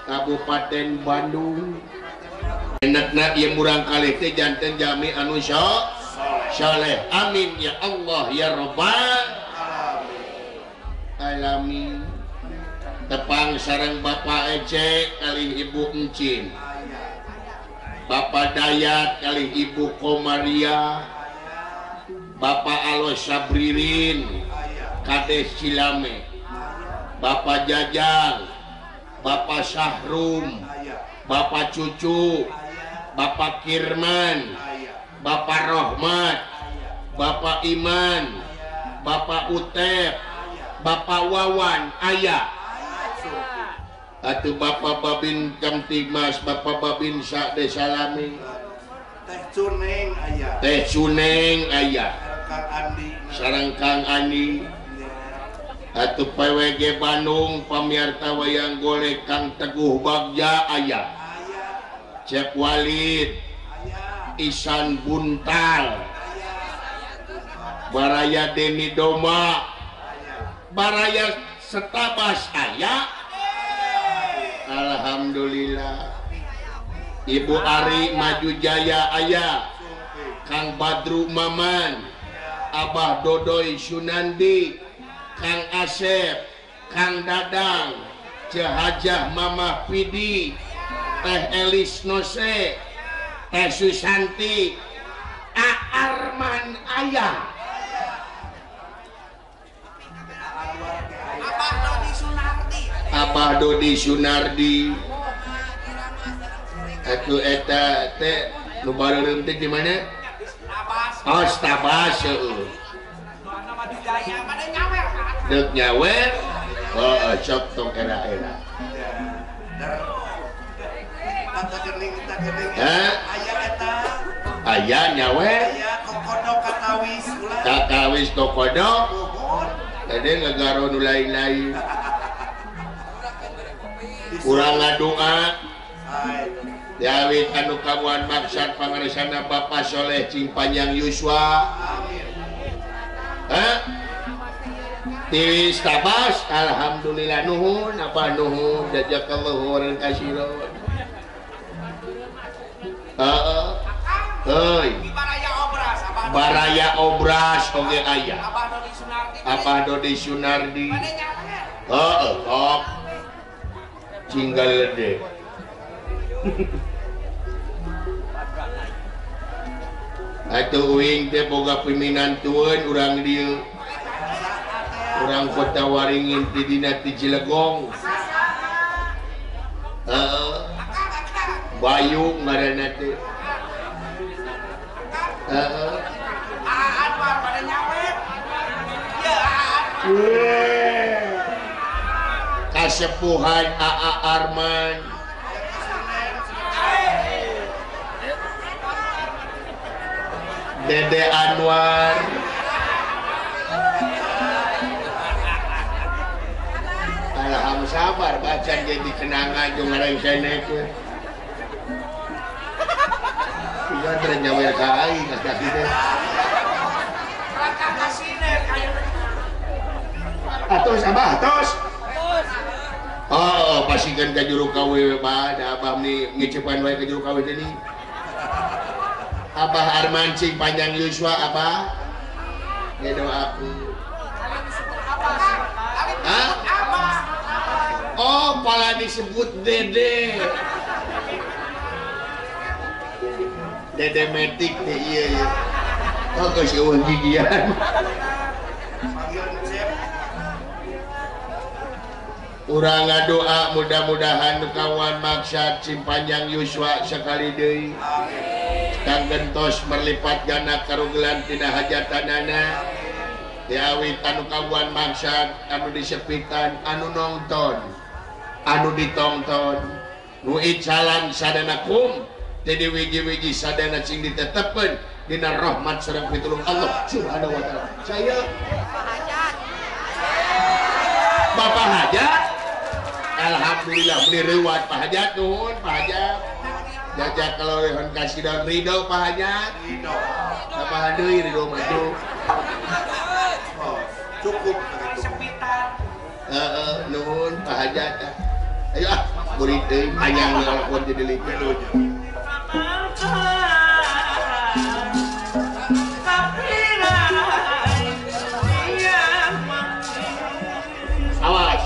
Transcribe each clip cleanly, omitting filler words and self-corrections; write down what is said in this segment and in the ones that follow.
Kabupaten Bandung. Enakna ieu murang kalih teh janten jami anu saleh. Amin ya Allah ya Rabbal alamin. Tepang sareng Bapak Ece kalih Ibu Encin, Bapak Dayat kalih Ibu Komaria, Bapak Alos Sabririn Kades Cilame, Bapak Jajang, Bapak Syahrum, Bapak Cucu, Bapak Kirman, Bapak Rohmat, Bapak Iman, Bapak Utep, Bapak Wawan aya. Atuh Bapak Babin Kamtimas, Bapak Babin Sakde Salami, Teh Cuneng aya. Sareng Kang Andi. Atuh PWG Bandung pamiarta wayang golek Kang Teguh Bagja aya. Cep Walid, Isan Buntal, Baraya Deni Doma, Baraya Setabas aya. Alhamdulillah. Ibu Ari Maju Jaya aya. Kang Badru Maman, Abah Dodoy Sunandi, Kang Asep, Kang Dadang, Cehajah Mama Pidi, Teh Elis Nose, Teh Susanti, A Arman aya. Abah Dodi Sunardi. Atuh eta teh nu bareureum teh di mana? Oh, Stabas heueuh. Deuk nyawer. Oh, cok tong era-era. Aya nyawer. Kakawis kokodo. Tadi ngagaro nu lain-lain. Urang ngadoa Yawit anu kamuan maksad pangaresana Bapak Soleh Cing Panjang Yuswa. Tiwis Tabas, alhamdulillah nuhun, apa nuhun, jazakallahu khairan katsiran. Baraya Obras oge aya. Abah Dodi Sunardi. Sok. Cinggal lede. Atuh uing teh boga piminantueun urang dieu. Urang Kota Waringin di dina ti Cilegong. Bayu ngaranna teh. Anwar pada nyawet. Kasepuhan AA Arman. Dede Anwar. Alhamdulillah sabar bacan jadi kenangan jeung ngareng seneke. Iya teh nyawer ka aing kata kitu. Raka kasine kayak Atos abah atos. Oh, pasikeun ka juru kawe bada abah ni ngecepan wae ka juru kawe tadi. Abah Arman Cing Panjang Yuswa abah. Ngedoa aku. Hah? Oh, pala disebut Dede. Dede metik deh iya ya. Oh, kesiuan gigian. Urang ngadoa mudah-mudahan kawan maksad Cing Panjang Yuswa sekali deui. Kang gentos merlipat gana karugelan tina hajatanana. Diawit anu kawan maksad anu disepitan anu nonton. Anu ditongton. Nu icalan sadana kum. Jadi wiji-wiji sadana cing ditetepkeun dina rahmat sareng pitulung Allah Subhanahu wa taala. Saya Bapak Hajat. Alhamdulillah beli rewat Pak Hajat nuhun Pak Hajat. Jajak kalau lehon kasih daun ridho Pak Hajat. Ridho. Apa hadeui ridho maju. cukup sepitan. Nuhun Pak Hajat. Ayo ah. murid teh hayang ngelakuan jadi liga. Awas.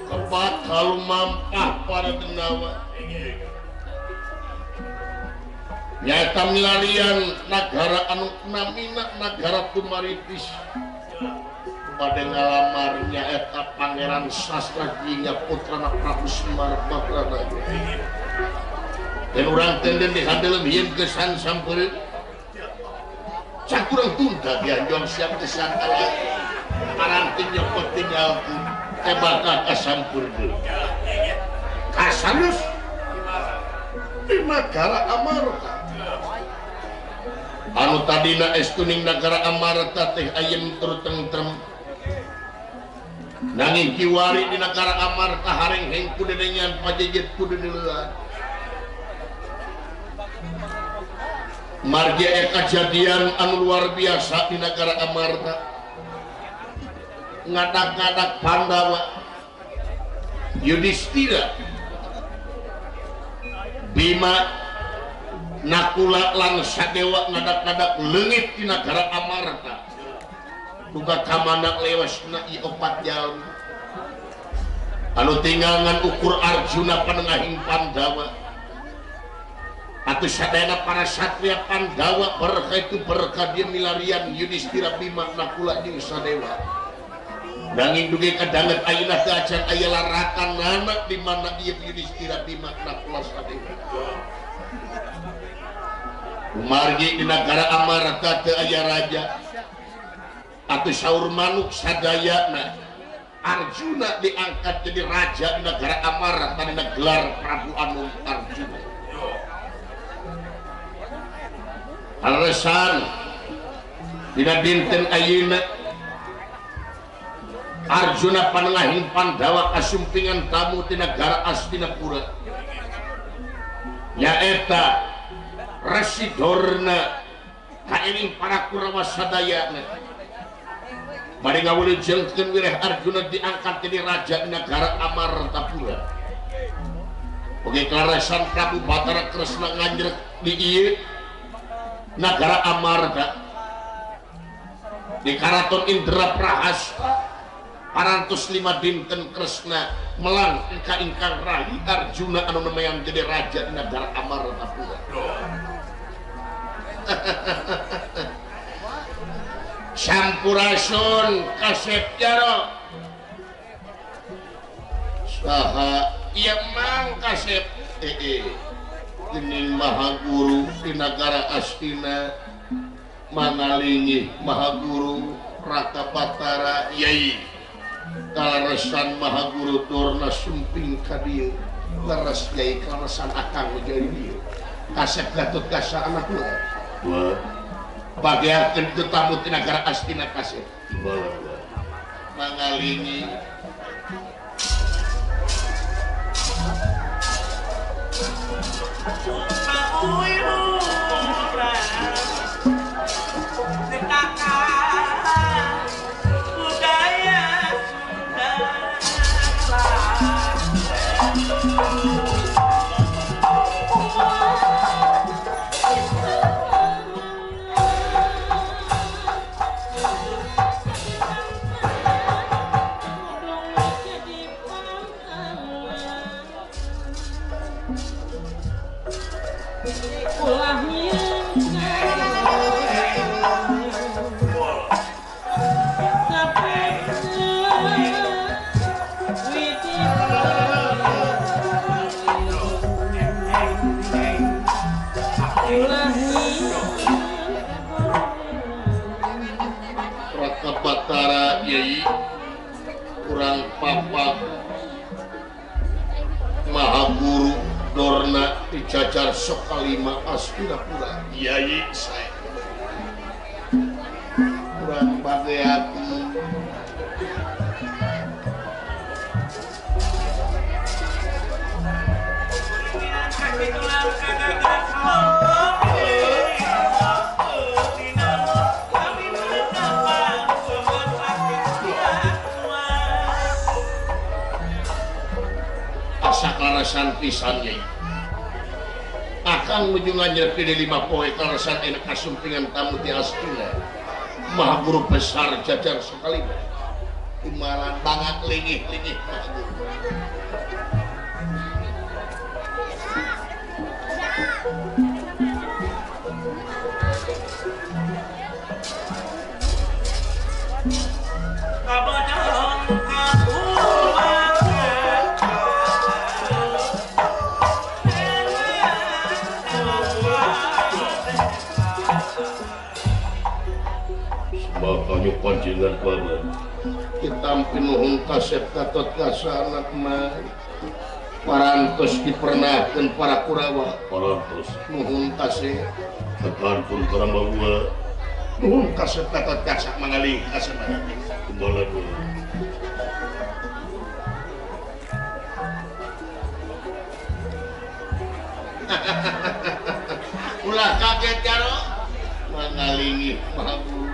Kepat kalau mampah para tenawa nyata milarian negara anu namina negara Tumaritis pada ngalamarnya eta Pangeran Sastra Jingga putrana Prabu Semar Bakrana dan orang tenden dihandel hieun kesan sampeureun cakurang tunta dianjong siap kesan ala paranting nyokot tinggalku tebaka kasampurdeun kasanus di negara Amarta anu tadina estuning negara Amarta teh ayem tur tentrem nanging kiwari di negara Amarta harengheng kudedengan pajejet kudedeuleuan margi kejadian anu luar biasa di negara Amarta ngadak-ngadak Pandawa Yudhistira Bima Nakula lan Sadewa ngadak-ngadak leungit di negara Amarta duga kamandak lewasna ieu 4 jalmi anu tinggalngan ukur Arjuna panengahing Pandawa atuh sadayana para satria Pandawa berkah itu berkah dia milarian Yudhistira Bima Nakula jeung Sadewa nanging dugi kadanget ayeuna teu acan aya larakanana di mana ieu Yudhistira Bima Nakula Sadewa margi di negara Amarta teu aya raja atuh saur manuk sadayana Arjuna diangkat jadi raja di negara Amarta dina gelar Prabu Anu Arjuna alasan dina dinten ayeuna Arjuna panengahing Pandawa kasumpingan tamu di negara Astinapura nyaeta residorna kaening para Kurawa sadayana bari ngawilujengkeun wireh Arjuna diangkat jadi raja di negara Amartapura oge kalaresan Prabu Batara Kresna nganjrek di ieu negara Amarta di Karaton Indraprahasta 405 dinten Kresna melang ingkang rahi Arjuna anu nemean jadi raja di negara Amartapura Sampurasun kasep jaro saha ieu mang kasep gening Mahaguru di negara Astina mangalingi Mahaguru Raka Batara Yai kalaresan Mahaguru turna sumping ka dieu leres Yai kalaresan akang jadi dieu kasep Gatot Kaca anakna bagiakeun teu tamu ti negara Astina kasep mangalingi budaya Sunda Batara Yai kurang papak Maha Guru Dorna dijajar Sokalima Aspirapura Yai saya kurang bageaki asa karasan pisan Yai akan menuju ngajar ke 5 poe karasan enak kasumpingan tamu di Astina Maha Guru besar jajar sekali imaran banget lingih Maha Guru makanya pancingan paman ditampi nuhun kasep katot kasa anak mah parantos dipernahkan para Kurawa parantos nuhun kasep tekan pun Karamawa nuhun kasep katot kasa mangaling kasa kembali dulu ulah kaget karo mangalingi Maha Guru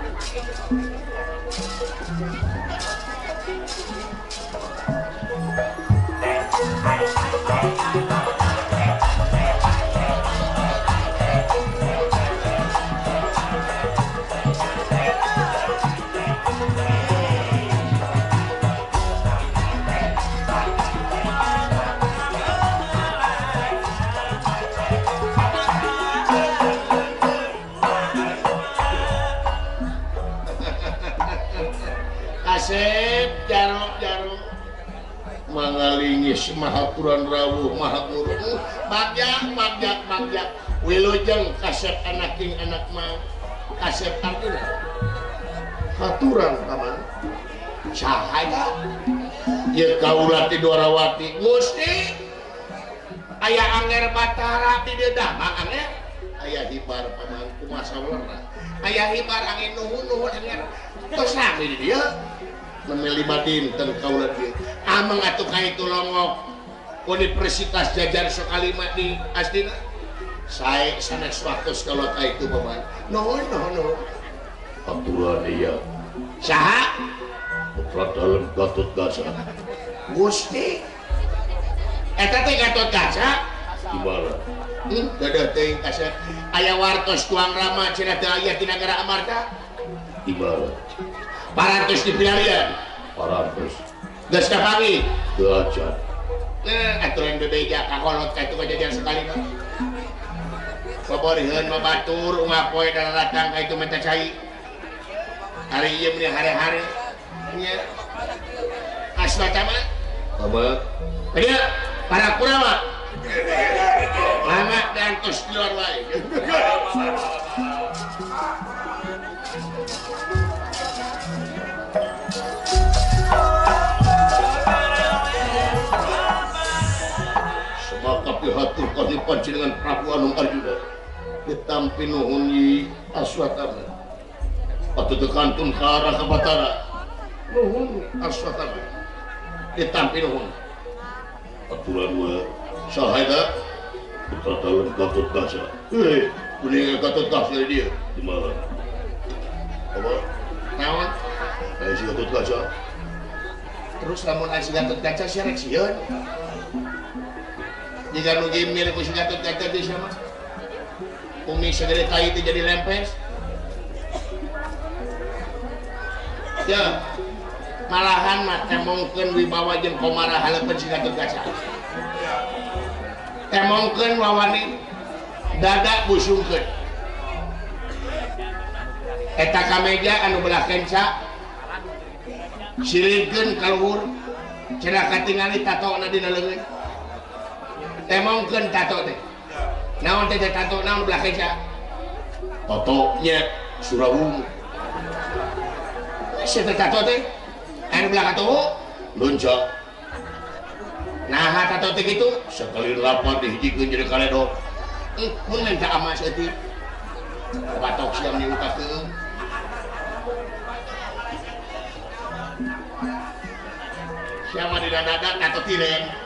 Kasep jarok mangalingis Maha Puran Rawuh Maha Guru magjak wilujeng kasep anak king anak mah kasep artina haturan paman cahaya ye kaula ti Dwarawati Gusti aya Anger Batara di Dedamang Anger aya hibar paman kumasa lerna aya hibar angin nuhun Anger tos sami di dieu nemeli dinten kaula dieu amang atuh ka itu longok Universitas Jajar Sokalima di Astina sae sanes waktos kalau ka itu paman nuhun aturan iya saha putra dalem Gatot Kaca Gusti eta teh Gatot Kaca gimana dadah teh kasep aya wartos tuang rama cenah teu aya ti nagara Amarta gimana parantos di pilarian parantos geus kapangi teu acan aturan bebeja kakolot ka itu kejadian sekali mah baboriheun babatur ungah poe datang ka itu menta cai hari ieu meni hari-hari nya asma tama apa dia para Kurawa lama dan tos di luar wae tapi hatur kadi panjenengan Prabu Anung Arjuna ditampi nuhun Yi Aswatama atuh tekantun ka arah ka Batara nuhun Aswatama ditampi nuhun aturan wa sahada putra dalem Gatot Kaca kuningan Gatot Kaca dia di mana apa naon si Gatot Kaca terus lamun si Gatot Kaca sirek sieun jika nu gimir ku si Gatot Kaca di sama umi segede tai itu jadi lempes ya malahan mah temongkeun wibawa jeung komara haleupeun si Gatot Kaca temongkeun wawani dada busungkeun eta kameja anu belah kenca silikeun ka luhur cenah katingali tatona dina leungeun temongkeun tato teh naon teh tato naon belah kenca tato nya Surawung siapa tato teh anu belah katuhu luncok nah tato teh gitu sekali lapan dihijikeun jadi kaledo mun minta amas eutik batok siam diungkapkeun siapa di dadadak tato tiren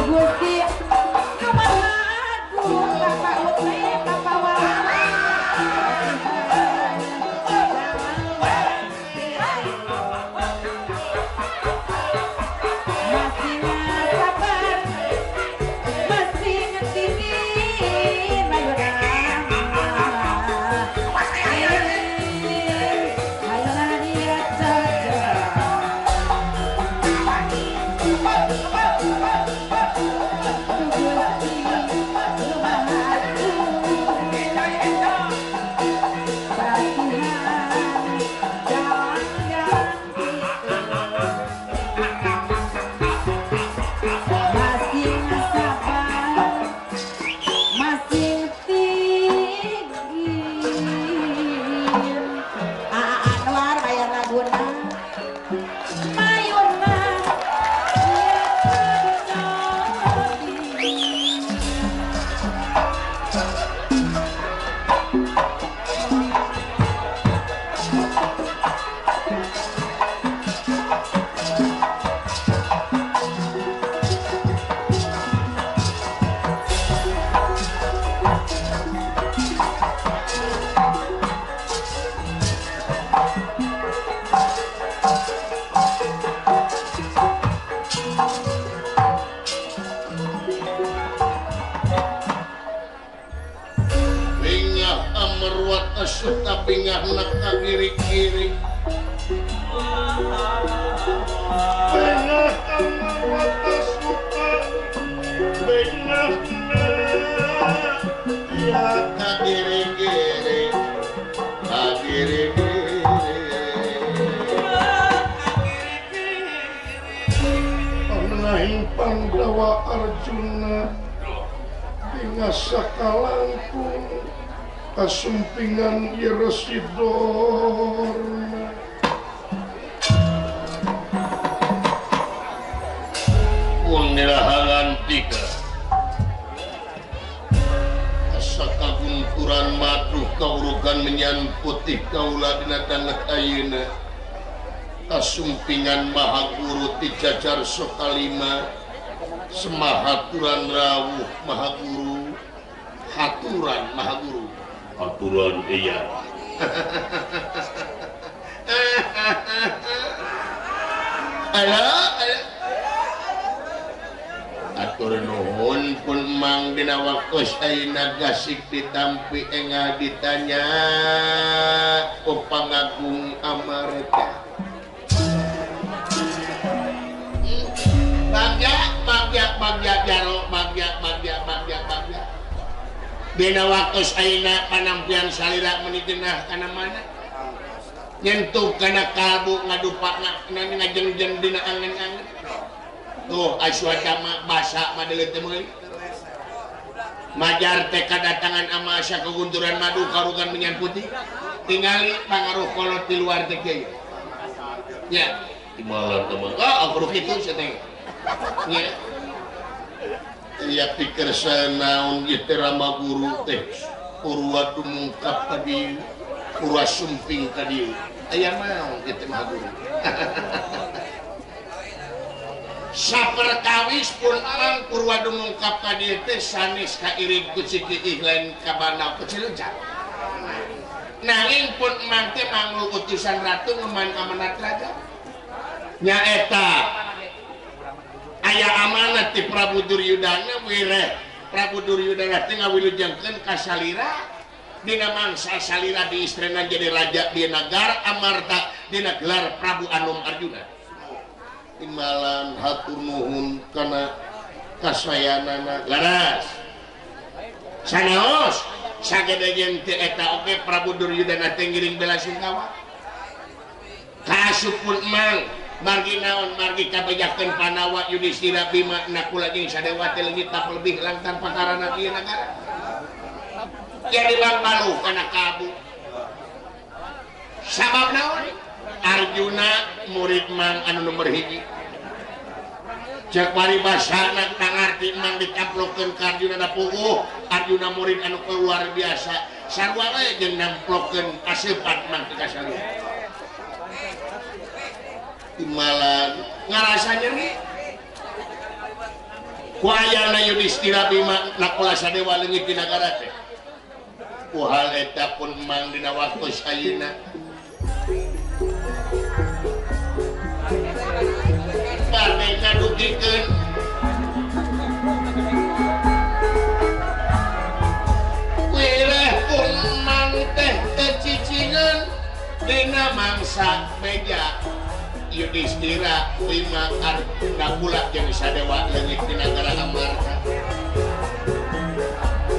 Gusti kumaha agung Bapak Utri Bapak Wali masih sabar masih ngetinin suka bingah nak kiri-kiri bengah mata suka bengah ya kiri-kiri pernahing Pandawa Arjuna bingah sakalangkung kasumpingan Yeresidorna uang nirahangan tiga asa kagunturan madu kaurugan menyanputi kaula dina danget ayeuna kasumpingan Mahaguru ti jajar sokalima semahaturan rawuh Mahaguru haturan Mahaguru aturan iya atur nuhun pun mang dina waktos ayeuna gasik ditampi engah ditanya Pangagung Amarta bagja jaro bagja dina waktos ayeuna panampian salira meuni genah kana mana nyentuh kana kalbu ngadupakna ngajeng-jeng dina angen-angen tuh aswadama basa madeuleu teh meuli majar teh kadatangan ama asa kegunturan madu karugan menyan putih tingali pangaruh kolot di luar teh kieu nya imalan teman aku kitu sia teh nya ya pikir naon ieu teh Rama Guru teh purwa dumungkap ka dieu purwa sumping ka dieu aya naon ieu teh Maha Guru saperkawis pun mang purwa dumungkap ka dieu teh sanes kairing ku ciki ihlen ka Bandar Cileunca nanging pun mang teh manglu utusan ratu ngeman amanat raja nyaeta aya amanat ti Prabu Duryudana wireh Prabu Duryudana teh ngawilujengkeun ka salira dina mangsa salira diistrenan jadi raja di nagara Amarta dina gelar Prabu Anum Arjuna imbalan hatur nuhun kana kasayanana laras sanaos sagedegeun teh eta oge Prabu Duryudana teh ngiring bela sungkawa kasupun mang margi naon margi kabejakeun Panawa Yudhistira Bima nakula jeung Sadewa teh leungit tak lebih lantan pakarana ieu nagara jadi bang balu kana kabu sabab naon Arjuna murid mang anu nomor hiji cek paribasana nangarti mang dicaplokeun ka Arjuna da puguh Arjuna murid anu luar biasa sarua we jeung namplokeun kasepat mang ti kasalira imalan ngarasa nyeri kuayana Yudhistira Bima nakula sadewa leungit di nagara teh ku hal eta pun mang dina waktu ayeuna bade ngadugikeun wireh pun mang teh kecicingan dina mangsa meja Yudhistira Bima Arjuna jeung sadewa leungit di nagara Amarta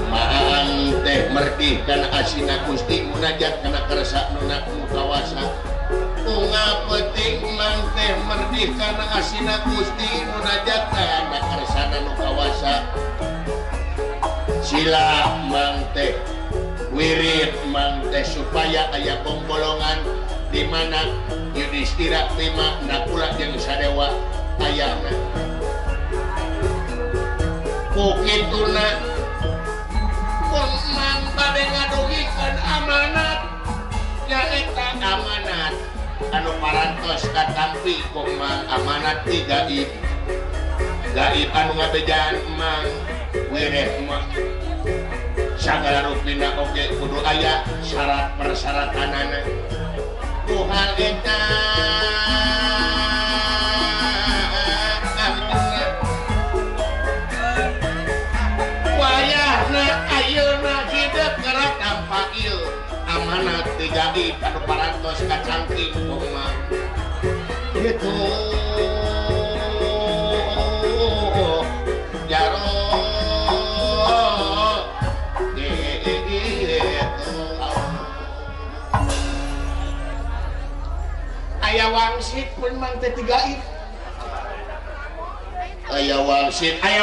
maang teh merdih kana asina Gusti munajat kana karsa nuna mukawasa ngapeting mang teh merdih kana asina Gusti munajat kana karsana nu kawasa sila mang teh wirid mang teh supaya aya bombolongan di mana Yudhistira Bima nakula jeung sadewa ayana kukituna pun mang bade ngadugikeun amanat nyaeta amanat anu parantos katampi ku mang amanat ti gaib anu ngabejaan mang wireh mah sagala rupina oge kudu aya syarat persyaratanana Tuhan eta wayahna ayeuna hidup gerak tanpa ieu amanat tigaib anu parantos kacangking kumaha kitu jaro aya wangsit pun mang teh tigaib aya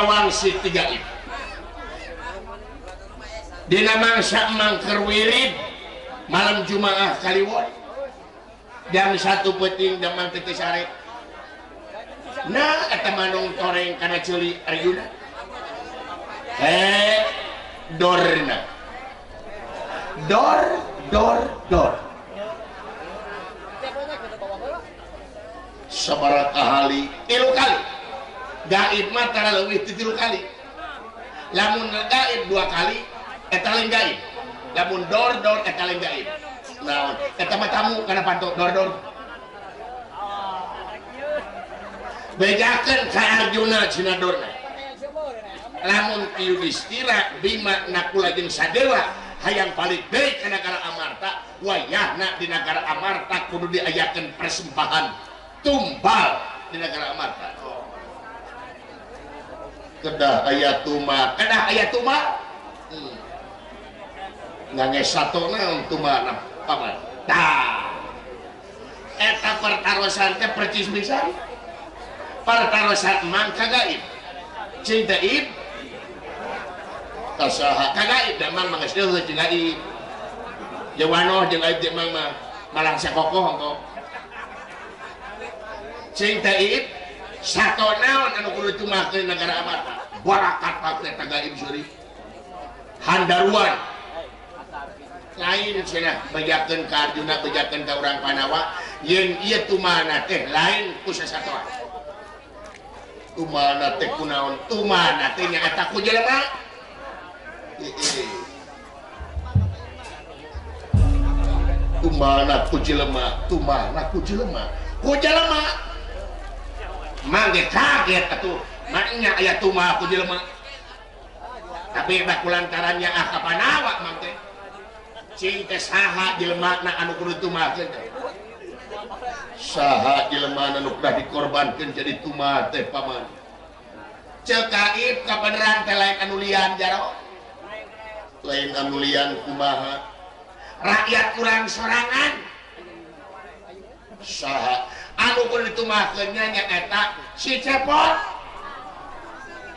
wangsit tigaib dina mangsa mangker wirid malam Jumaah Kaliwon jam 1 peuting da mang teh sare nah eta manung toreng kana ceuli Arjuna dorna dor sabarat ahali 3 kali gaib mah tara leuwih ti 3 kali lamun gaib 2 kali eta lain gaib lamun dor eta lain gaib naon eta mah tamu kana panto dor bejakeun ka Arjuna cenah dorna lamun Yudhistira Bima nakula jeung sadewa hayang balik deui ka nagara Amarta wayahna di nagara Amarta kudu diayakeun persembahan tumbal di negara Amarta kedah aya tuma nganges satona tuma paman tah eta pertarosan teh percis pisan pertarosan mang kagaib cinta ib kasaha kagaib da mang geus deuleuh jeung gaib jawanoh jeung gaib jeung mang mah malang sakokoh engko cing taib sato naon anu kudu tumakeun negara Amarta barakat teh gaib suri handaruan lain cenah bejakeun ka Arjuna bejakeun ka urang Panawa yeun ieu tumana teh lain ku sasatoan tumana teh kunaon tumana teh nyaeta ku jelema tumana ku jelema mangge kaget atuh maknya aya tuma ku jelema tapi bak kulantarannya ka Panawa mah teh cing teh saha jelema anu kudu tumakeun saha jelema anu kudu dikorbankeun jadi tuma teh paman ceuk gaib kabeneran teh lain anu lian jaro lain anu lian kumaha rakyat kurang sorangan saha anu kudu ditumakeun nya eta si Cepot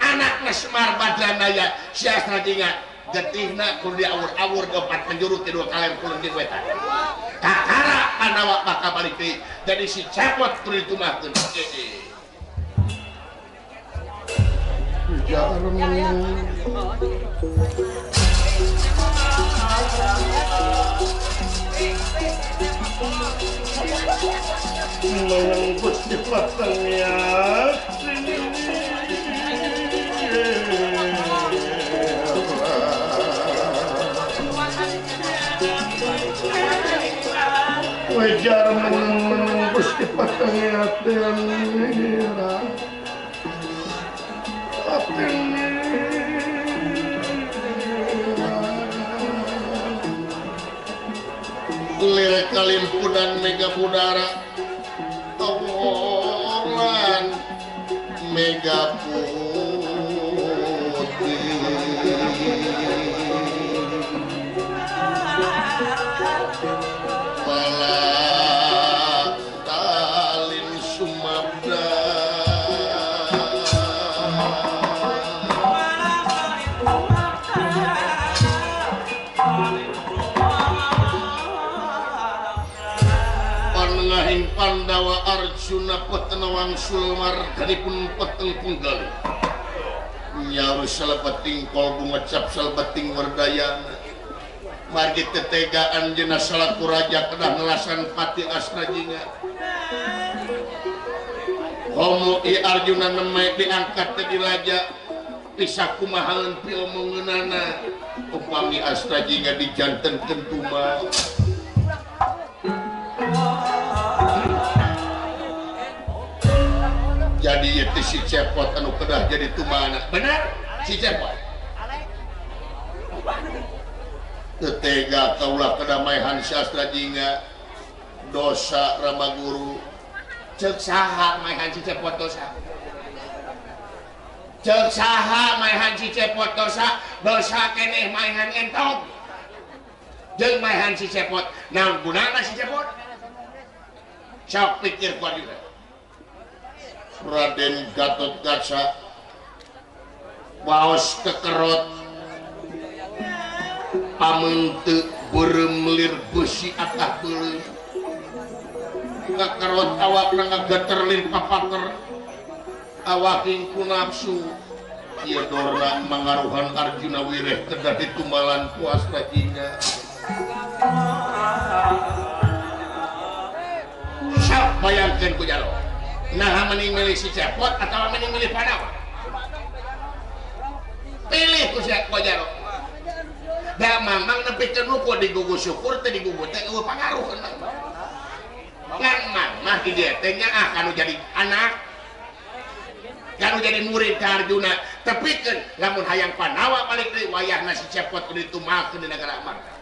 anakna Semar Badranaya si Asradinga getihna kudu diawur-awur 4 penjuru 3 kali kudu diwetan kakara Panawa bakal balik deui jadi si Cepot kudu ditumakeun mengumpul di pasangnya kejar menang Gusti pakangiateun ngira lirik kalimpunan mega budara towolan mega putih pala talin sumabda panengahing Pandawa Arjuna petenawang sulmar kanipun peteng punggal nyaru salebeting kol bungecap salebeting werdayana margi tetegaan jenas salaku raja kedah ngelasan pati asrajinga homo i Arjuna nemai diangkat tadi raja pisah kumahalan pi omongenana upami asrajinga dijanten kentuma jadi itu si cepot anu kedah jadi tumana benar si cepot tetega kaulah kedamaian sastra jingga dosa Ramaguru cek saha maihan si cepot dosa cek saha maihan si cepot dosa dosa keneh maihan entong jeung maihan si cepot naon gunana si cepot sok pikir kuat juga Raden Gatotkaca baos kekerot pamente beremlir besi atah beuleum kekerot awakna ngageterlin papaker awaking ku nafsu ieu dorna mangaruhan Arjuna wireh kedah ditumbalan ku Astajinga sok bayangkeun ku jalo nah mending milih si cepot atau mending milih Pandawa pilih ku si Jaro da mamang nepi teu nuku digugus syukur teh digugus teh eueuh pangaruh ngan mamah di dieu teh nya kanu jadi anak kanu jadi murid ka Arjuna tepikeun lamun hayang Pandawa balik deui wayahna si cepot ditumahkeun di negara Amarta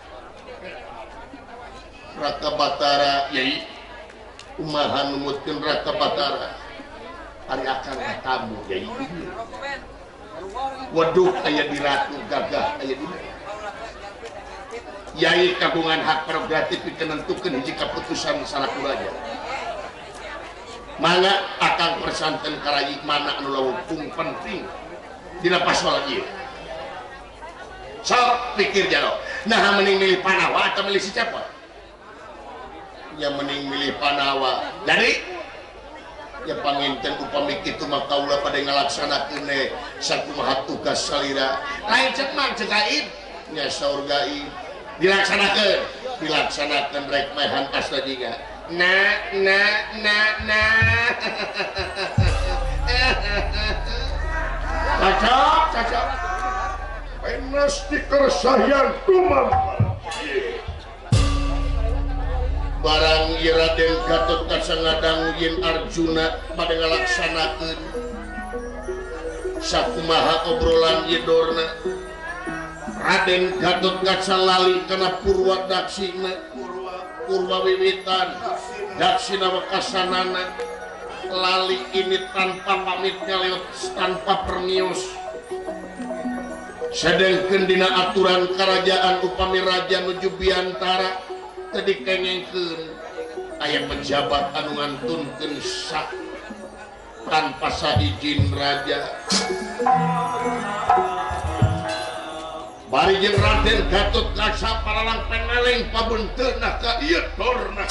Raka Batara yai umahan numutkeun Raka Batara ari akan tamu yai waduh aya di ratu gagah aya di yai kagungan hak prerogatif nentukeun hiji kaputusan salaku raja mangga akan persanten karayi mana anu lawung penting dina pasoal ieu sok pikir jalo nah mending milih Pandawa atau milih si cepot yang mending milih Pandawa jadi ya panginten upami kitu mah kaula pada ngalaksanakeun sakumaha tugas salira lain cek mang cek gaib nya saur gaib dilaksanakeun rek maehan Astajinga nah cocok penas dikersahian tumambal barang Raden Gatotkaca ngadanguin Arjuna pada ngalaksanakeun sakumaha obrolan ieu dorna Raden Gatotkaca lali kana purwa daksina purwa wiwitan daksina wakasanana lali ini tanpa pamit ngaliot tanpa permios sedengkeun dina aturan kerajaan upami raja nuju biantara tadi kengengkeun aya pejabat anu ngantunkeun sak tanpa saizin raja bari jeung Raden Gatotkaca paralang pengaleng pabenteunna ka ieu dorna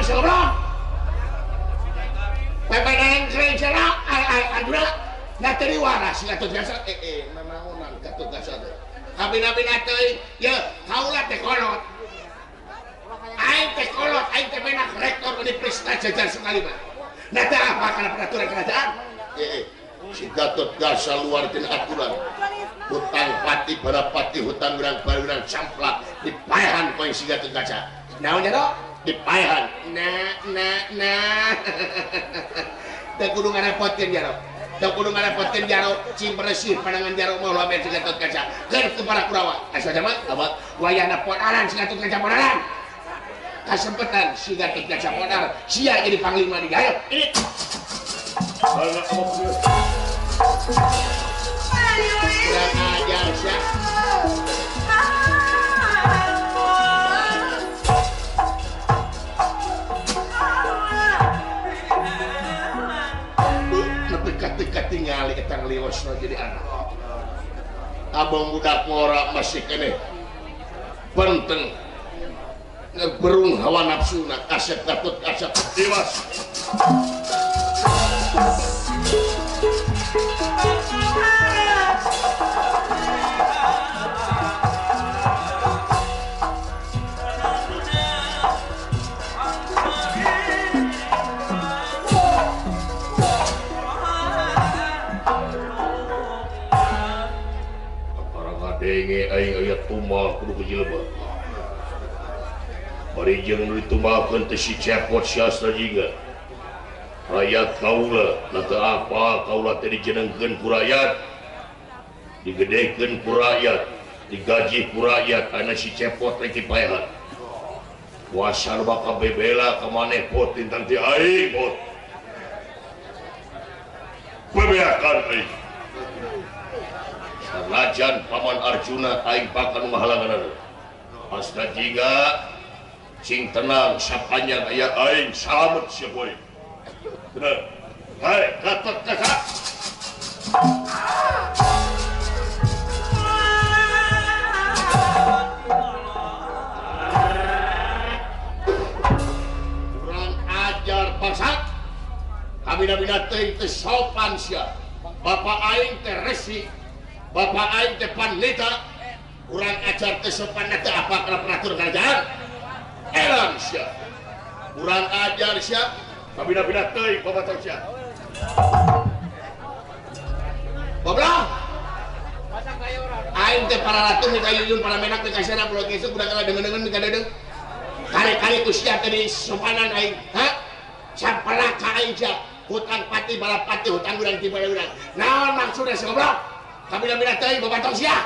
Sobrang pepenang kering cerah Arjuna nggak teri waras Gatotkaca manaonan Gatotkaca teh kabina-bina teh ya kaulah teh kolot aing teh kolot aing teh menak rektor Universitas Jajar sekali mah. Nah teh apa kana peraturan kerajaan? Si Gatot Gasa luar tina aturan. Hutang pati barapati hutang urang-urang camplak dipaehan poe si Gatot Gasa. Naon nya do? Dipaehan. Nah. Teu kudu ngarepotin jaro. Teu kudu ngarepotin jaro cing bersih pandangan jaro mah lamun si Gatot Gasa. Keur tu para Kurawa. Asa mah abad wayahna podaran si Gatot Gasa podaran. Kasempetan si Gatot Gasa podar sia jadi panglima di ayo. Ini. Kurang ajar sia. Dekat-dekat tinggali ketang liwasna jadi anak. Abang budak ngora masih kene penting berung hawa nafsuna kasep Gatot kasep dewas. Denge aing aya tumal kudu kejilba. Bari jeung nu ditumbalkeun teh si cepot siasna jiga. Rakyat kaula na teu apa kaula teh dijenengkeun ku rakyat. Digedekeun ku rakyat, digaji ku rakyat ana si cepot rek dipaehan. Kuasa bakal bebela ka maneh pot tintang ti aing pot. Bebeakan aing. Rajan Paman Arjuna aing pakan mahalangan asna jiga cing tenang sapanjang aya aing salamet sia boy. Bener. Hai Gatot Gasa. Kurang ajar bangsat. Kabina-bina teh sopan sia. Bapak aing teh resi. Bapak aing teh panlita kurang ajar teh sopan teh apa kana peraturan kerajaan elang sia kurang ajar sia kabina-bina teuing babatos sia bablah aing teh para ratu mika yuyun para menak teh kasana pulau gesuk udah kala dengen-dengen mika dedeung kali-kali ku sia teh sopanan aing ha sampala ka aing sia hutang pati balapati hutang urang ti urang naon maksudna sia goblok kabina-bina teuing babatos sia.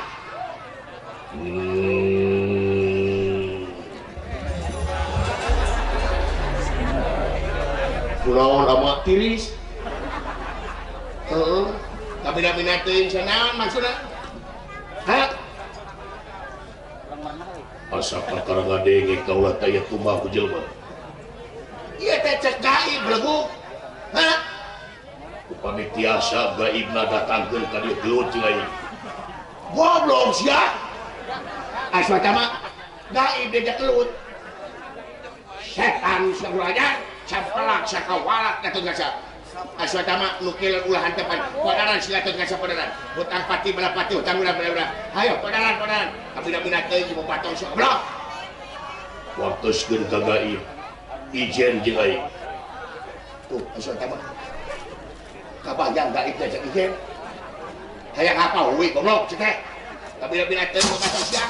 Kunaon ama tiris. Heeh. Kabina-bina teuing sia naon maksudna? Ha? Asa kakara ngadenge kaula teh aya tumbal ku jelema. Ieu teh cek gaib beleguk. Ha? Upami tiasa gaibna datangkeun ka dieu gelut cing aing. Goblok sia. Aswata mah gaib dia gelut. Setan sakuranya campelak sakawalak Gatot Gasa. Aswata mah nukil ulah hantepan. Podaran si Gatot Gasa podaran. Hutang pati balapati hutang ulah. Hayo podaran. Kabina-bina teuing jeung patong sia goblok. Wartoskeun ka gaib. Ijen jeung aing. Tuh aswata mah kabayang gaib teh cek ijen. Hayang apa euy goblok cek teh. Kabina-bina teuing ku patong sia.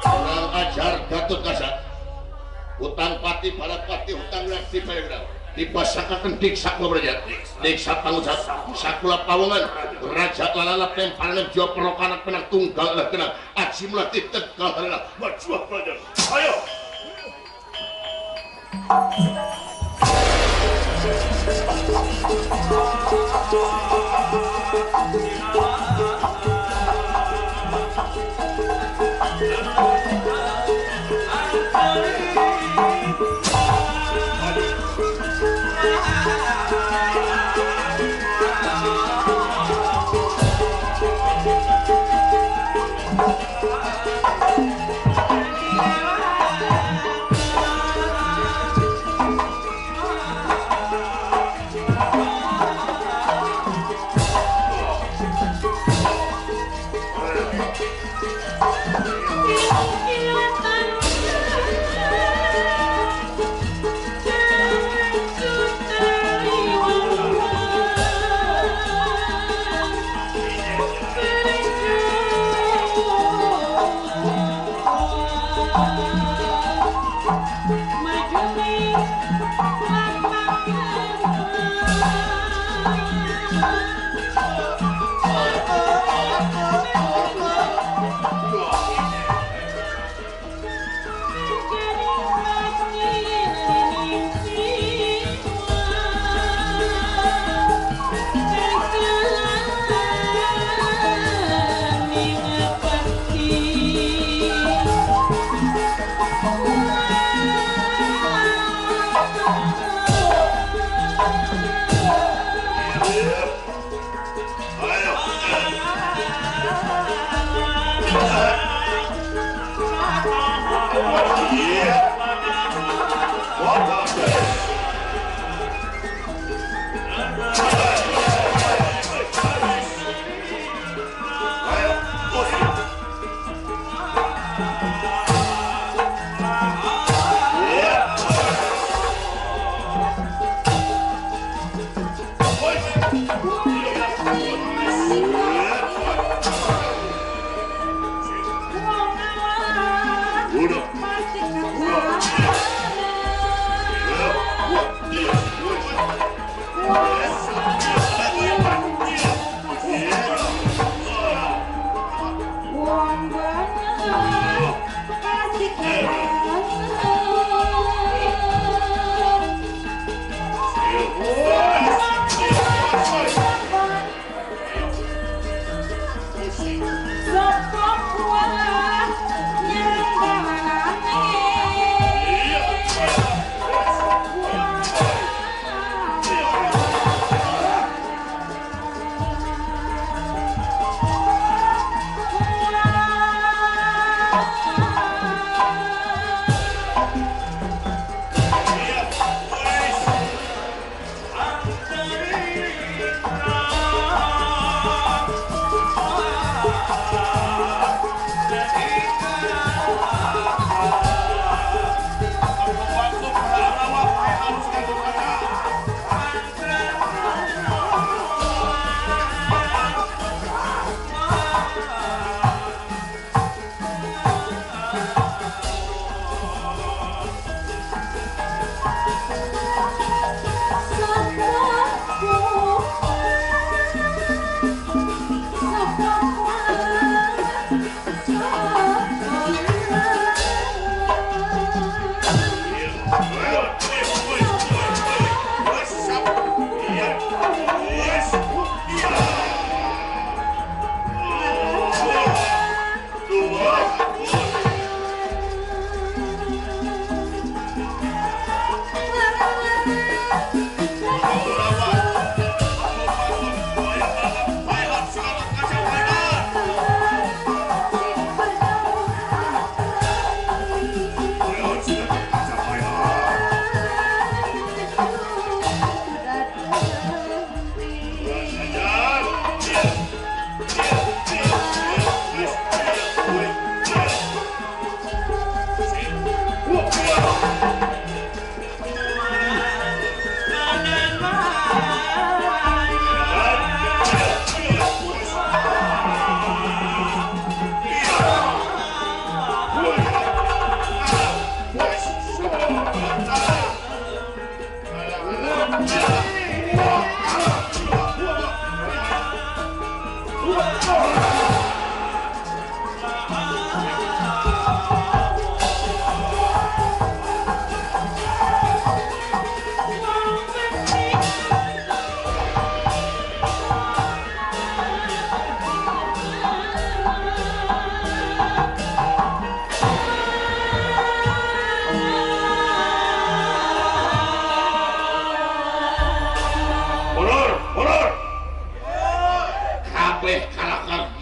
Kurang ajar Gatot Gasa. Hutang pati balapati hutang urang ti urang. Dipasakakeun diksa ngobrolnya diksa pangucap sakula pawongan raja lalala pemparan jawab perokana penak tunggal lah kenang aji mula titek kalah majuah pelajar ayo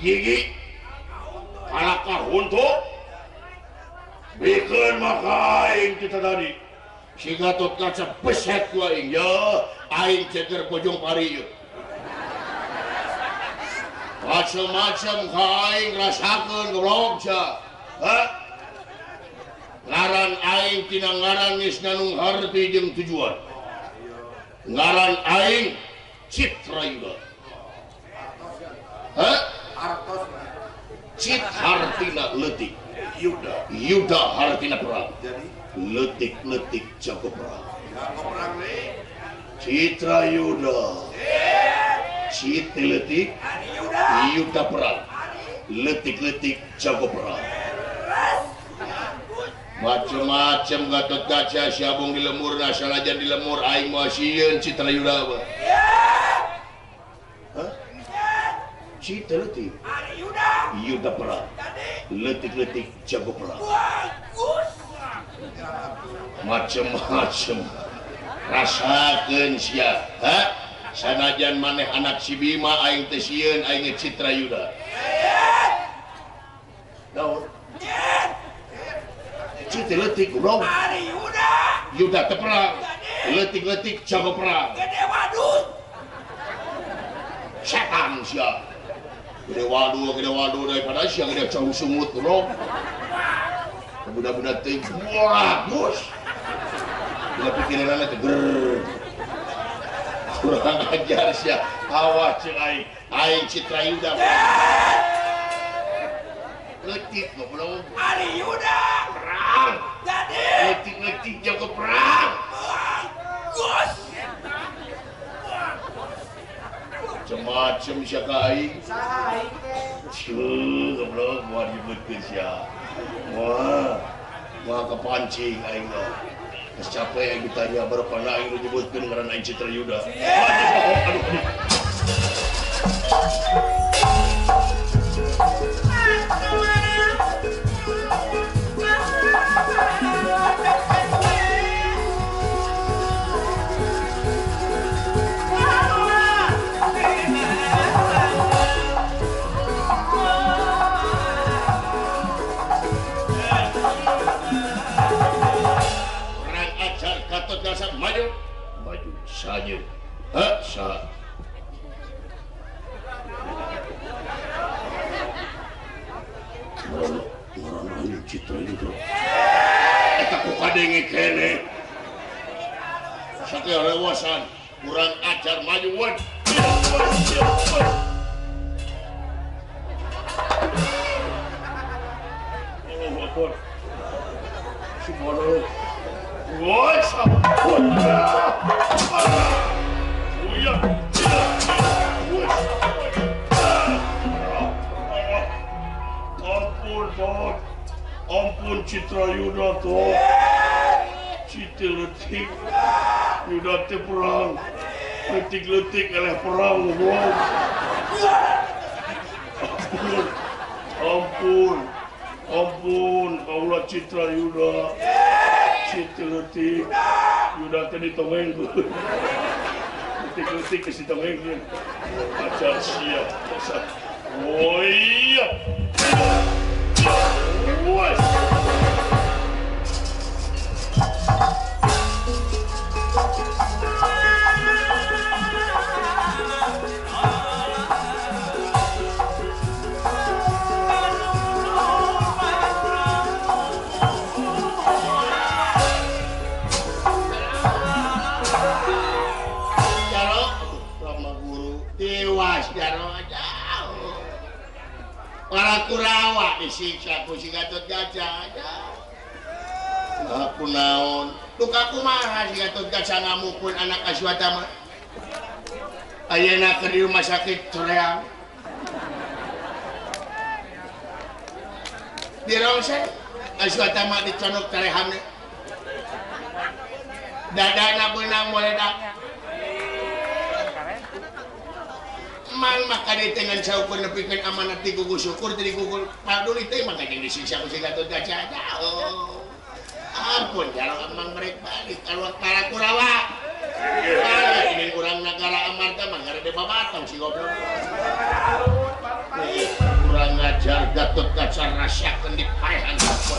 gigi kalakah untuk bikin maka aing kita tadi si Gatot Kaca beset ku aing ya aing ceger pojong pari ya macam-macam ka aing rasakeun goblok ca ngaran aing tina ngaran geus nganung harti jeung tujuan ngaran aing Citrayuda Cit hartina letik Yuda hartina perang letik-letik jago perang Citrayuda Cit letik Yuda perang letik-letik jago perang macem-macem Gatot Kaca siabung di lemur nasalajan di lemur aing masieun Citrayuda apa Cita letik Yuda perang letik-letik jago perang macem-macem rasakeun sia sanajan maneh anak si Bima aing teh sieun aing Citrayuda Daun. Citi letik goblok. Ari Yuda. Yuda teu perang. Letik-letik jago perang. Gede wadud. Setan sia. Gede waduh daripada sia gede jauh sumut goblok. Budak-budak teh wah, bos. Udah pikiranna teh ger. Kurang ajar sia. Awas cek aing Citra Yuda. Letik goblok. Ari Yuda. Perang. Jadi. Letik-letik jago perang. Gus. Macam-macam sia ka aing. Saha aing teh? Goblok moal nyebutkeun sia. Wah kepancing aing mah. Geus capek aing ditanya berapa aing nu nyebutkeun ngaran aing Citra Yuda. Aduh. Maju saja. Sa. Ngaran aing Citra Yuda. Eta ku kadenge kene. Satya lewasan, kurang ajar maju wan. Oh, Akbar. Subhanallah. Woi, ampun Citra Yuda toh. Citi letik Yuda teh perang. Letik-letik eleh perang goblok. Ampun kaulah Citra Yuda. Citi letik Yuda teh ditongengkeun. Letik-letik geus ditongengkeun. Ajar sia. Oh iya. Wes. Para Kurawa disiksa ku si Gatot Kaca aja. Aku naon? Duka kumaha si Gatot Kaca ngamukun anak Aswatama. Ayeuna keur di rumah sakit Coreang. Di rongsen Aswatama diconok tarehamna. Dadana beunang meledak. Mang maka dengan saukur nepikeun amanat ti gugus syukur tadi gugul paduli teh maka jeung disiksa ku si Gatot Kaca jauh. Ampun jarang amang merek balik kalau para Kurawa. Ini kurang negara amarta mah gara de babatong si goblok. Kurang ngajar Gatot Kaca rasakeun di paehan sapon.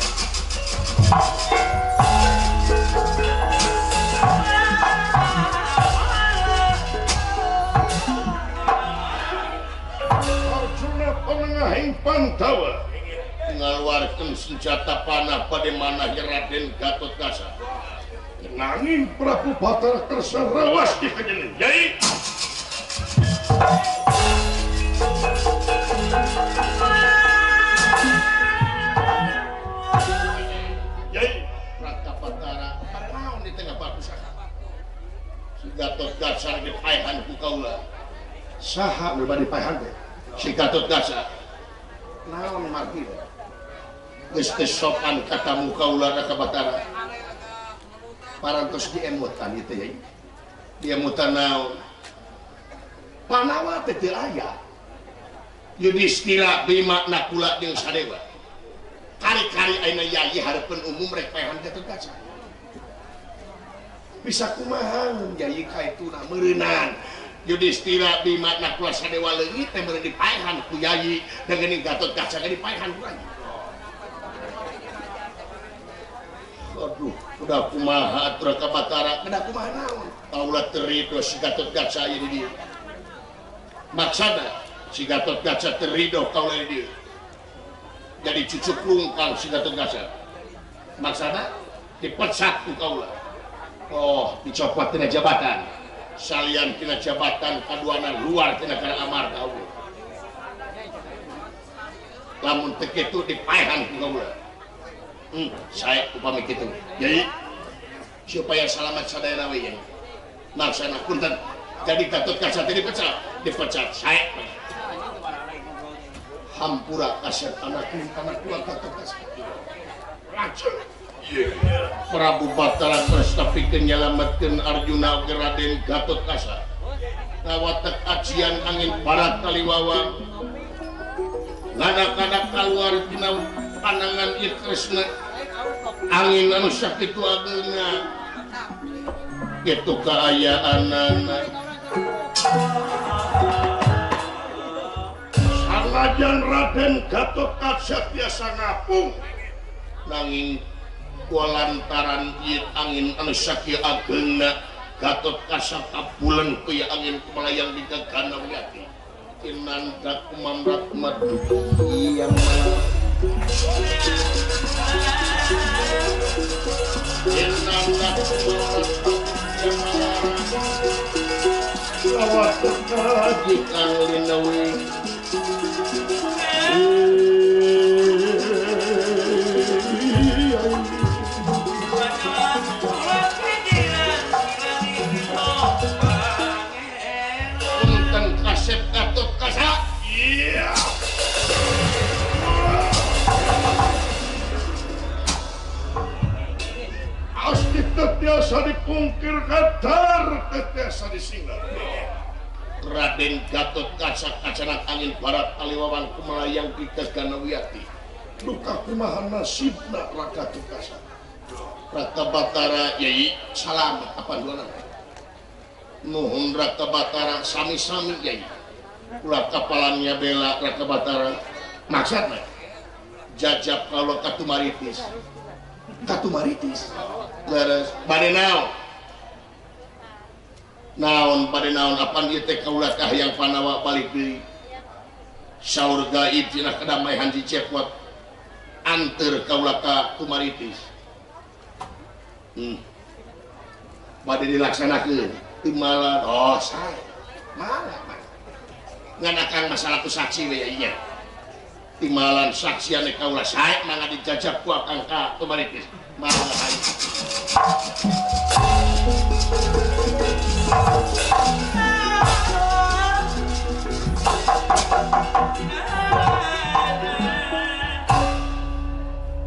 Penengahing Pantawa ngaluarkeun senjata panah pada manah Raden Gatot Kaca. Nanging Prabu Batara terserawas di kajeun. Yai. Yai, Raka Batara naon di tengah papusaka. Si Gatot Kaca dipaehan ku kaula. Saha nu bade paehan teh? Si Gatot Kaca naon margi geus teu sopan katamu kaula Raka Batara parantos diemutan ieu teh ya diemutan naon Panawa teh teu aya Yudhistira Bima Nakula jeung Sadewa kari-kari ayeuna yayi hareupeun umum rek paehan Gatot Kaca bisa kumaha yayi kaituna meureunan Yudhistira Bima Nakula Sadewa leungit teh meureun dipaehan ku yayi dengan Gatot Kaca dipaehan ku yayi. Aduh, udah kumaha atur ka Batara. Kada kumaha naon? Kaulah terido si Gatot Kaca ieu di dieu. Maksana si Gatot Kaca terido kaulah di dieu. Jadi cucuk lungkang si Gatot Kaca. Maksana dipecat ku kaulah. Oh, dicopot tina jabatan. Salian tina jabatan kaduana luar tina kana amarta Allah. Lamun teu kitu dipaehan ku kaulah. Saya upami kitu. Jadi supaya selamat sadaya we ya. Maksana punten jadi Gatot Kaca teh dipecat saya. Hampura kaset anak kula Gatot Kaca. Racun. Prabu Batara Tresna pikeun nyalametkeun Arjuna oge Raden Gatot Kaca. Kawatek acian angin barat kaliwawang. Ngadak-ngadak kaluar tina pandangan ieu Kresna. Angin anu sakitu ageuna. Kitu kaayaanana. Sanajan Raden Gatot Kaca tiasa ngapung. Nanging kualantaran ieu angin anu sakieu ageuna Gatot Kaca kapulen ku ieu angin kumalayang di gagana wiati. Kinanda kumamrat madu iya mah. Kinanda kumamrat iya mah. Awak kaji kang linawi. Gatot Kaca. Iya. Asti tetiasa dipungkir kadar tetiasa disinggal. Raden Gatot Kaca kacanak angin barat kaliwawan kumalayang di gagana wiati. Duka kumaha nasibna Raka Gatot Kaca. Raka Batara Yai salamet apa duana. Nuhun Raka Batara sami-sami Yai. Ulah kapalannya bela Raka Batara maksudna jajab kalau Katumaritis leres bade naon apan ieu teh kaulah kahyang panawa balik deui saur gaib cenah kadamaian dicepot anteur kaulah ka Tumaritis bade dilaksanakeun timalan oh sae malah nganakan masalah ku saksi we nya timalan saksiane kaulah sae mangga dijajab ku akang ka Tumaritis malah hayu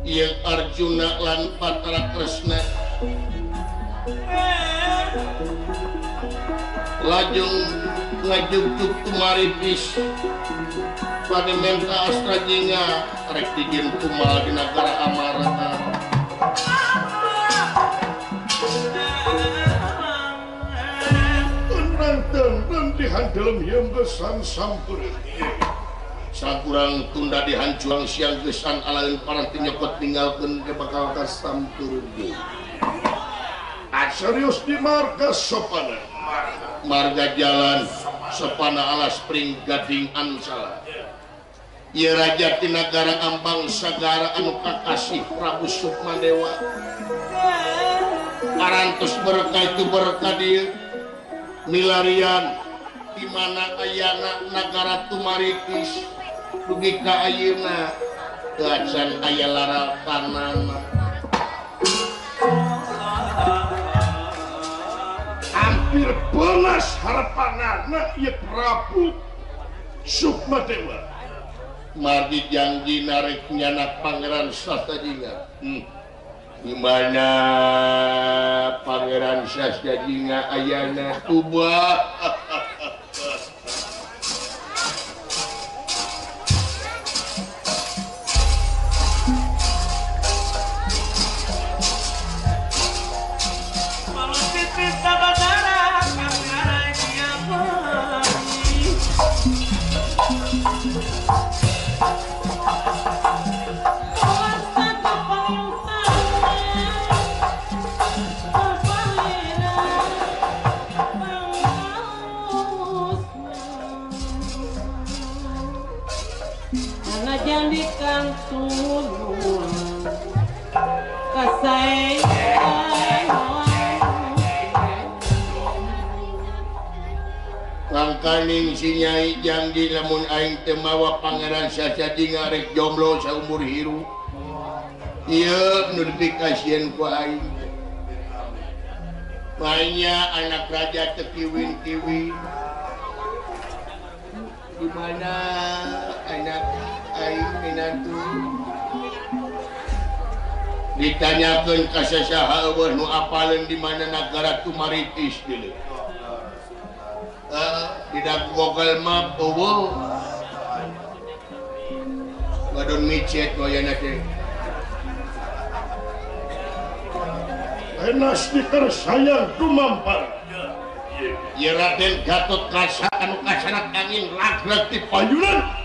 yang Arjuna lan Batara Tresna lajeng ngajugjug Tumaritis pada menta astra jinga rek dijieun kumaha di nagara Amarta tenang dihandelem yang besan sampureun sakurang tunda dihancuang siang gesan alaeun paranti nyokot ninggalkeun ke bakal kasampureun deui serius di marga sopana marga jalan sopana alas pring gading ansala ieu raja ti nagara Ambang sagara anu kakasih Prabu Sukmadewa arantos berkah itu berkah dieu milarian di mana ayana nagara Tumaritis dugi ka ayeuna teu acan aya lara tanana hampir belas harapanana ieu Prabu Sukmadewa margi janji narik nyanak Pangeran Sastajinga gimana Pangeran Sastajinga ayana ubah Karena jadi kang tulung Kangkaning si Nyai janji lamun aing teu mawa pangeran sajadi ngarek jomblo saumur hirup. Ieu nu dipikasieun ku aing. Mainnya anak raja teu kiwin-kiwin. Di mana anak aing minantu? Ditanyakeun ka sasaha eueuh nu apaleun di mana nagara Tumaritis deuleu. Tidak Google Map eueuh. Ngadon micet wayana teh. Enas dikersayang dumampar. Ieu Raden Gatot Kaca anu kasanat angin lagrag ti payunan.